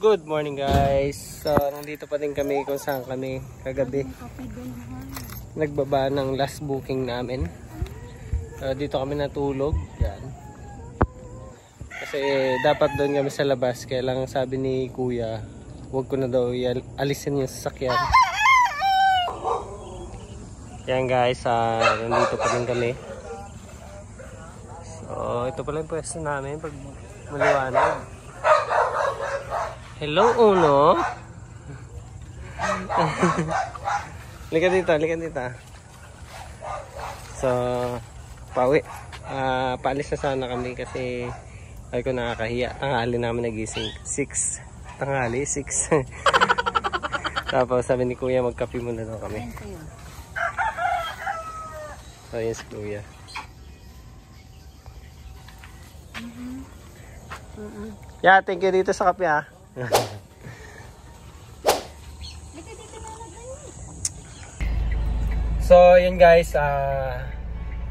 Good morning guys. So nandito pa din kami kung saan kami kagabi. Nagbaba ng last booking namin. Dito kami natulog. Yan. Kasi dapat doon kami sa labas. Kaya lang sabi ni kuya, huwag ko na daw alisin yung sasakyan. Yan guys, nandito pa din kami. So ito pala yung pwesto namin pag maliwanag. Hello, Uno. Likan dito, likan dito. So, pauwi. Paalis na sana kami kasi ay ko nakakahiya. Tanghali namin nagising. 6. Tanghali, 6. Tapos sabi ni kuya, magkape muna daw kami. So, yun si kuya. Yeah, thank you dito sa kape ah. So yun guys,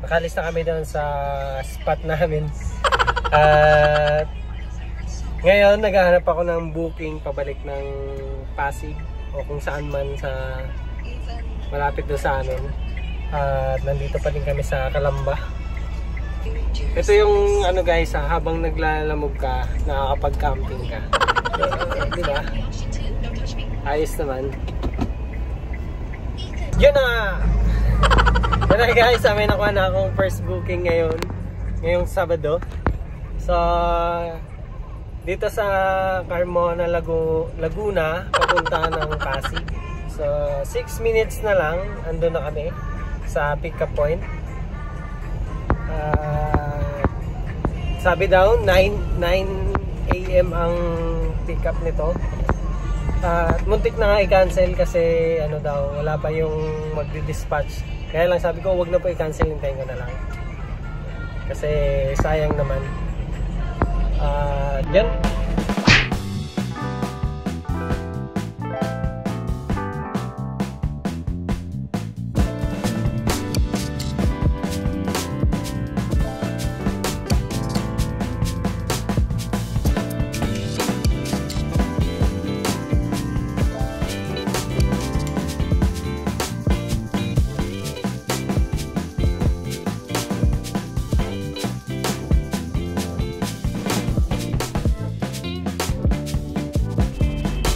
nakalis na kami doon sa spot namin. At ngayon naghahanap ako ng booking pabalik ng Pasig o kung saan man sa malapit doon sa amin. At nandito pa din kami sa Calamba. Ito yung ano guys, habang naglalamog ka, nakakapag-camping ka. Diba? Ayos naman. Yun na! Yun na guys, may nakuha na akong first booking ngayong Sabado. So, dito sa Carmona, Laguna, papunta ng Pasig. So, 6 minutes na lang, andun na kami sa pick-up point. Sabi daw 9 AM ang pick up nito. Muntik na nga i-cancel kasi ano daw, wala pa yung magdi-dispatch. Kaya lang sabi ko wag na po i-cancel, hintayin ko na lang. Kasi sayang naman. Yan.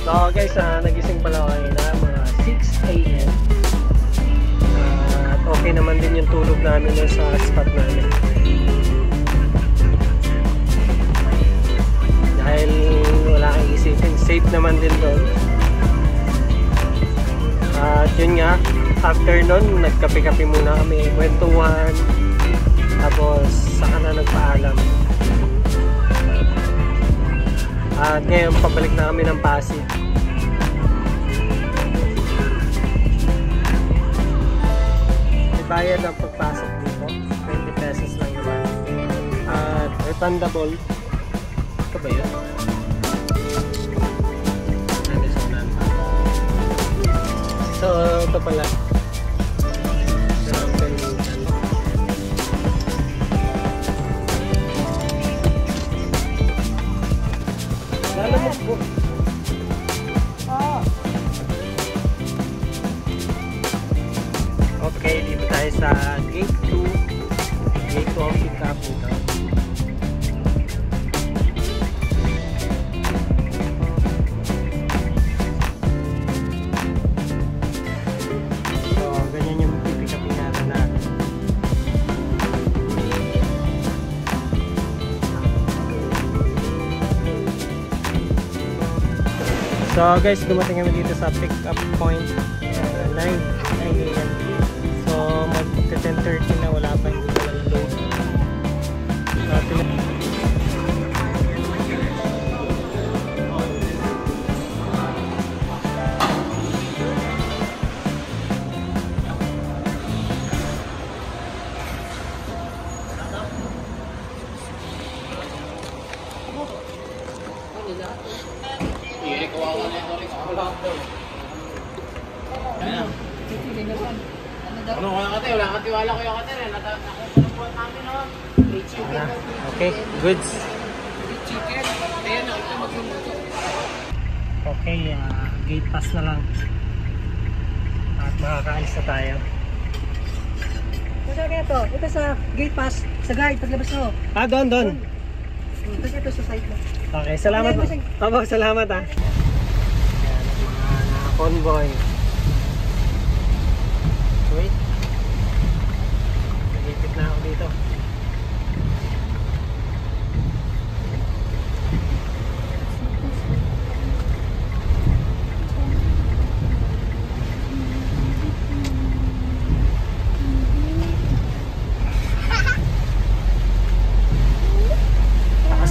So guys, nagising pala ako kanina mga 6 AM. At okay naman din yung tulog namin sa spot namin. Dahil wala kang isipin, safe naman din doon. At yun nga, after nun, nagkape-kape muna kami, kwentuhan. Tapos saka na nagpaalam. At ngayon, pabalik na kami ng Pasig. May bayad ang pagpasok dito. 20 pesos lang naman. At refundable. Ito ba yun? So, ito pala. Lalamog po. Okay, dito tayo sa gate 2. Gate 2 ang pick up nito. So, ganyan yung pick up natin natin. So guys, dumating kami dito sa pick up point 9 AM. So mag 10:30 na, wala pa, hindi pa lang load. Ano ko na kate? Wala kang tiwala ko yung kate. Nakukuha namin no? Okay, goods. Chicken. Ayan, ito magluluto. Okay, gate pass na lang. At makakaalis na tayo. Kasi kaya to, ito sa gate pass, sa guide, paglabas mo. Doon. Kasi ito sa side mo. Okay, salamat. Abo, salamat Yan, mga convoy. Wait. Nagipit na ako dito.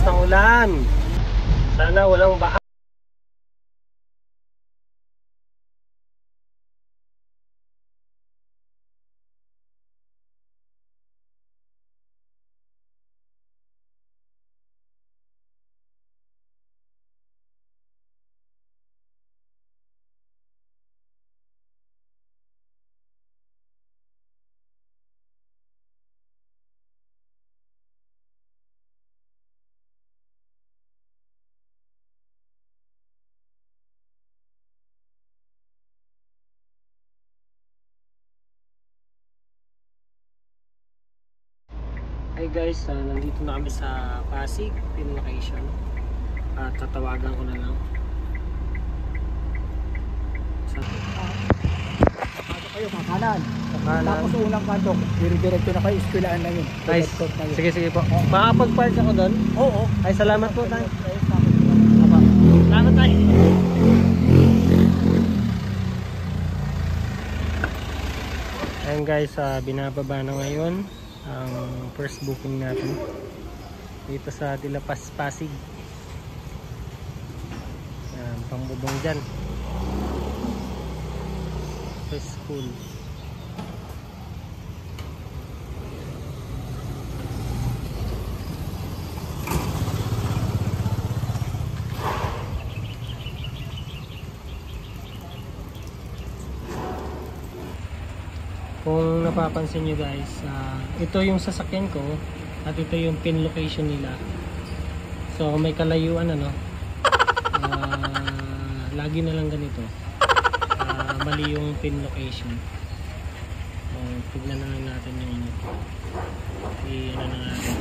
Ng ulan. Sana walang baha. Hi guys, nandito na kami sa Pasig pin location. At tatawagan ko na lang. Pasok kayo, kakanan. Kanan. Tapos unang kanto, dire-diretso na kayo, iskwilaan na yun. Nice. Direct na yun. Sige po. Makakapag-park ako doon? Oo. Ay, salamat po tayo. Salamat tayo. Ayan guys, binababa na ngayon ang first booking natin dito sa De La Paz, Pasig. Ayan, pangbubong dyan. First school. Kung napapansin nyo guys, ito yung sasakyan ko at ito yung pin location nila. So may kalayuan lagi na lang ganito. Mali yung pin location. Tignan na lang natin yung ano na natin.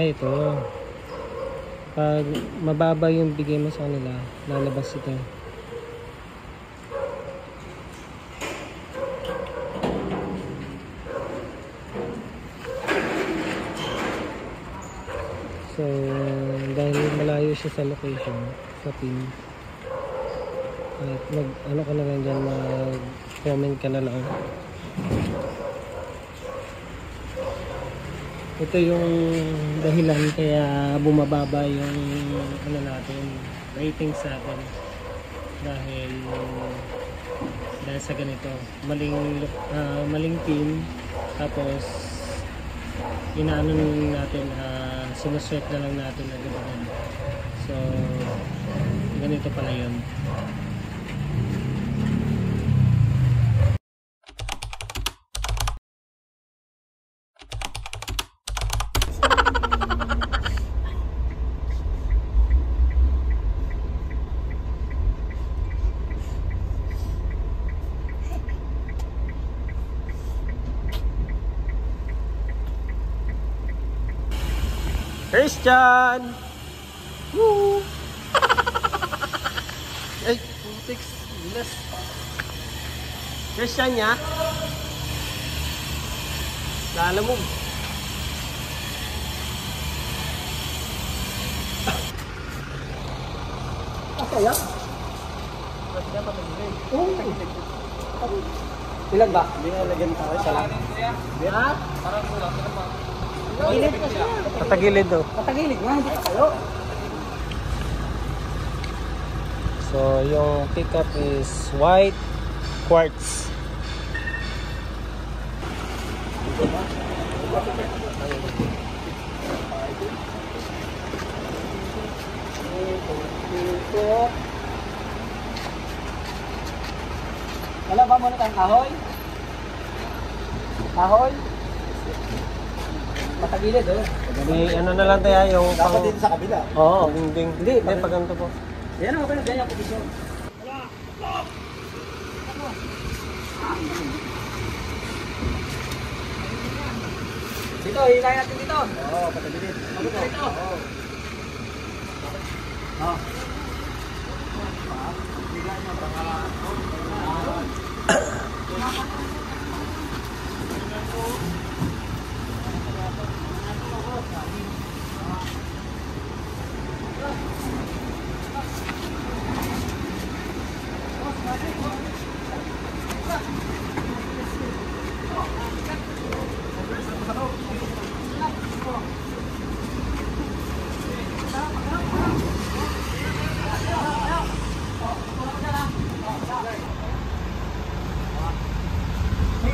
Ito. Pag mababa yung bigay mo sa kanila, lalabas ito. So, dahil malayo siya sa location, sa pin, at ano ka na lang dyan, mag-comment ka na lang. Ito yung dahilan kaya bumababa yung natin, ratings natin dahil sa ganito, maling pin, tapos inaano natin, sinuswerte na lang natin agad. So ganito pala yun. Christian! Woo! Ay, putiks. Bilas. Christian niya? Lalamog. Kaya? Ilan ba? Hindi na lagyan tayo sa lang. Ha? Gilid pa siya. Patagilid daw. Patagilid nga, hindi pa kayo. So, yung pickup is white quartz. Wala ba muna tayong kahoy? Kahoy? Patagilid oh. Hindi, ano na lang tayo yung Dapat din sa kabila. Oo, dingding. Hindi, pag ganito po. Yan ako, ganyan ang posisyon. Dito, hilahin natin dito. Oo, patagilid. Dito. Oo. Oh.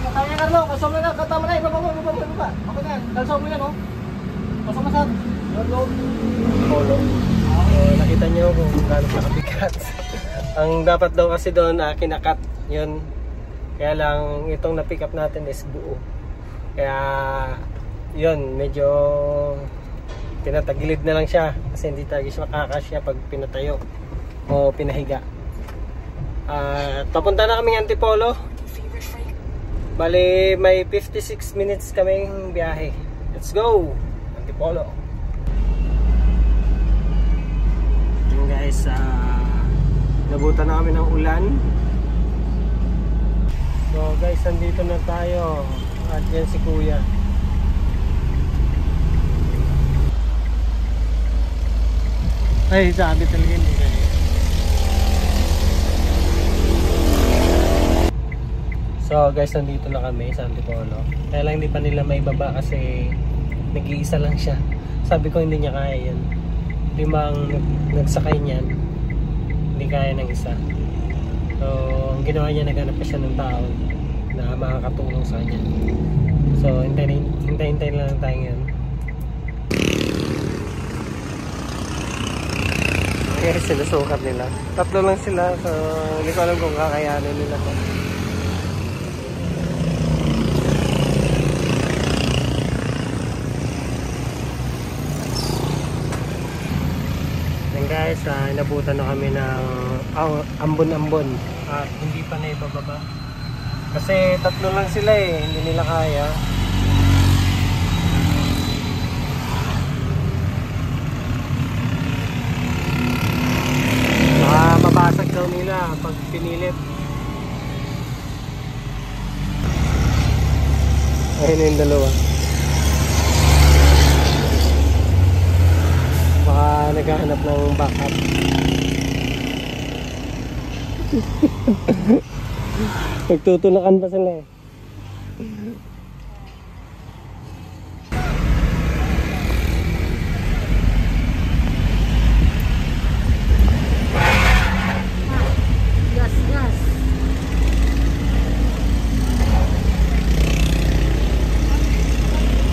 Katanya Carlo, kalsom na katama na, ibaba. Okay na, kalsom mo yan oh. Kalsom na sa Polo. Nakita nyo kung gaano nakabigat. Ang dapat daw kasi doon, kinakat yun. Kaya lang, itong na-pick up natin is buo. Kaya, yun, medyo tinatagilid na lang siya. Kasi hindi talaga siya makakasya pag pinatayo o pinahiga. Papunta na kaming Antipolo. Bali, may 56 minutes kaming biyahe. Let's go! Antipolo. Yun guys, nabutan na kami ng ulan. So guys, nandito na tayo. At yan si Kuya. Ay, sabi talaga hindi kayo. So guys, nandito na kami sa Antipolo. Kaya lang hindi pa nila maibaba kasi nag-iisa lang siya. Sabi ko hindi niya kaya yan. 5 nagsakay niyan, hindi kaya ng isa. So ang ginawa niya, naghanap pa siya ng tao na makakatulong sa kanya. So hintayin lang tayo ngayon. Kaya sinusukat nila. 3 lang sila, so hindi ko alam kung kakayanin nila to. Guys, inabutan na kami ng ambon-ambon at hindi pa na ibababa kasi 3 lang sila hindi nila kaya. Mabasag daw nila pag pinilit. Ayun na yung dalawa. Naghahanap ng backup. Nagtutunakan pa sila eh. Gas.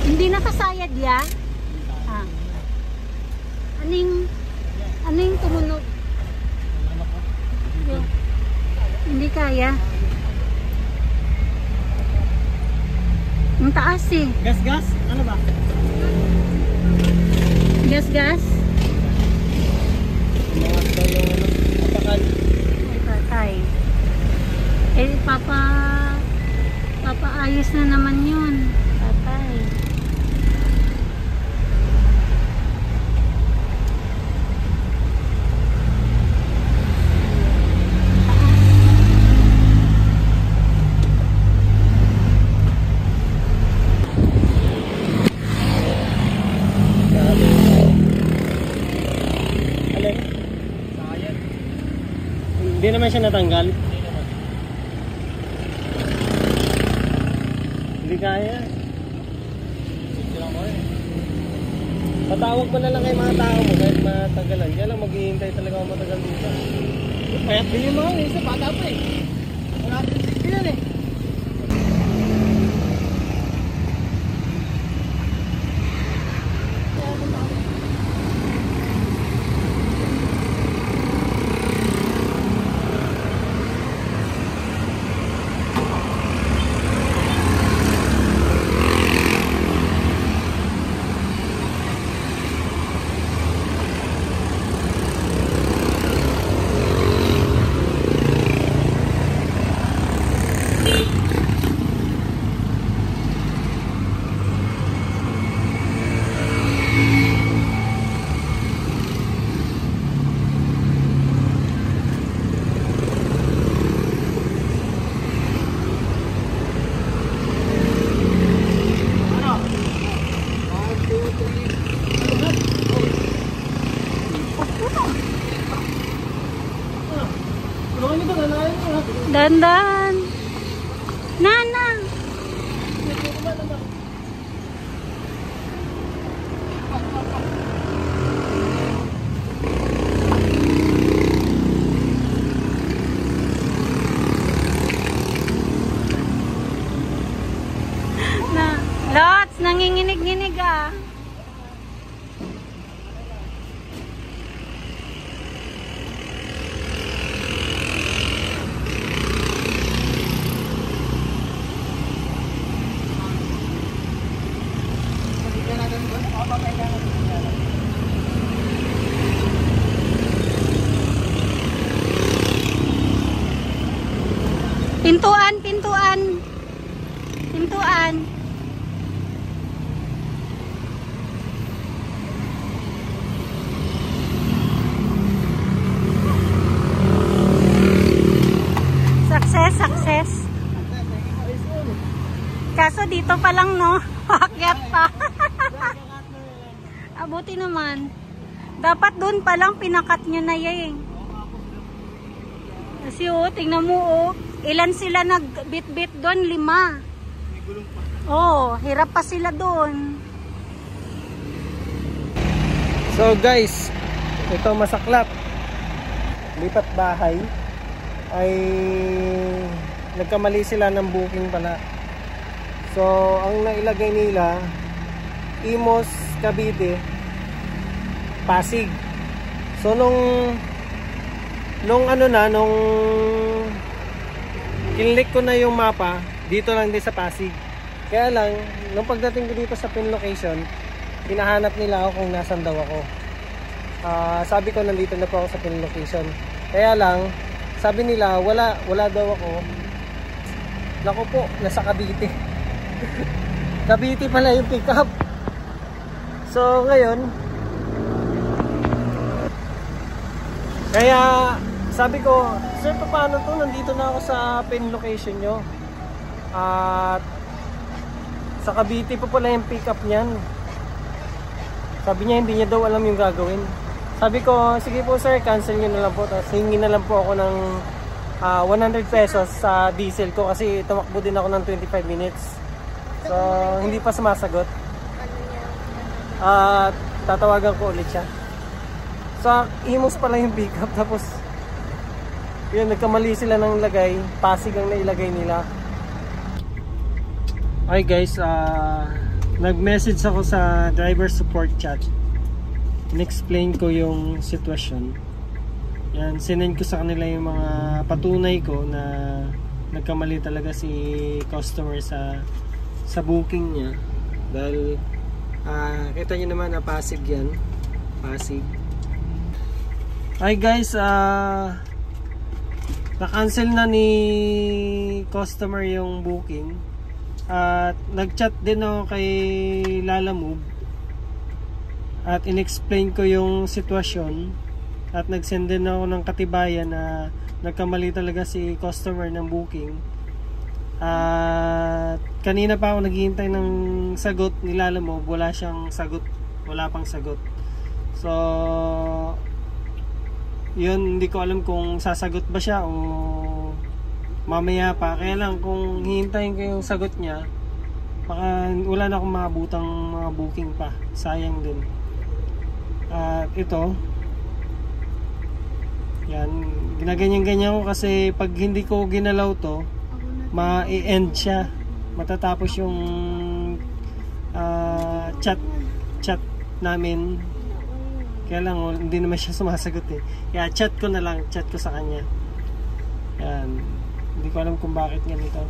Hindi nakasayad ya? Ano yung tumunog? Hindi kaya. Ang taas eh. Gas? Ano ba? Gas? Apakal. Ay, patay. Eh, papaayos na naman yun. Patay. Hindi naman siya natanggal. Hindi kaya. Ito lang ko eh. Patawag mo na lang kay mga tao mo kahit matagalan. Kaya lang maghihintay talaga ako matagal dito. Payat din yung mga isa, bata pa eh. Wala din siya eh. Dandan. Nana. Lots, nanginginig-nginig ah. Pintuan, pintuan. Pintuan. Success, success. Kaso dito pa lang, no? Akyat pa. Abuti naman. Dapat doon pa lang pinakat nyo na yan. Kasi tingnan mo ilan sila nagbit-bit doon? 5. Hirap pa sila doon. So guys, ito masaklap. Lipat bahay ay nagkamali sila ng booking pala. So ang nailagay nila Imos, Cavite, Pasig. So nung kinlik ko na yung mapa, dito lang din sa Pasig. Kaya lang, nung pagdating ko dito sa pin location, hinahanap nila ako kung nasan daw ako. Sabi ko nandito na po ako sa pin location. Kaya lang, sabi nila wala daw ako. Naku po, nasa Cavite. Cavite pala yung pick up. So ngayon, kaya sabi ko, sir, paano to? Nandito na ako sa pin location nyo. At sa Cavite pa pala yung pick up niyan. Sabi niya hindi niya daw alam yung gagawin. Sabi ko, sige po sir, cancel nyo na lang po. Tapos hingin na lang po ako ng 100 pesos sa diesel ko kasi tumakbo din ako ng 25 minutes. So hindi pa sumasagot. At tatawagan ko ulit siya. Sa Imos pala yung pick up. Tapos yun, nagkamali sila ng lagay. Pasig ang nailagay nila. Okay guys, nag-message ako sa driver support chat. In-explain ko yung sitwasyon. Yan, sinend ko sa kanila yung mga patunay ko na nagkamali talaga si customer sa booking niya. Dahil kita nyo naman na Pasig yan. Pasig. Okay guys, na-cancel na ni customer yung booking. At nag-chat din ako kay Lalamove at in-explain ko yung sitwasyon at nag-send din ako ng katibayan na nagkamali talaga si customer ng booking. At kanina pa ako naghihintay ng sagot ni Lalamove, wala siyang sagot, wala pang sagot. So yun, hindi ko alam kung sasagot ba siya o mamaya pa. Kaya lang kung hihintayin ko yung sagot niya, baka wala na akong maabutang mga booking pa. Sayang din. At ito, yan, ginaganyan-ganyan ko kasi pag hindi ko ginalaw to, ma-end siya. Matatapos yung chat namin. Kaya lang, hindi naman siya sumasagot eh. Kaya chat ko na lang, chat ko sa kanya. Yan. Hindi ko alam kung bakit ganito.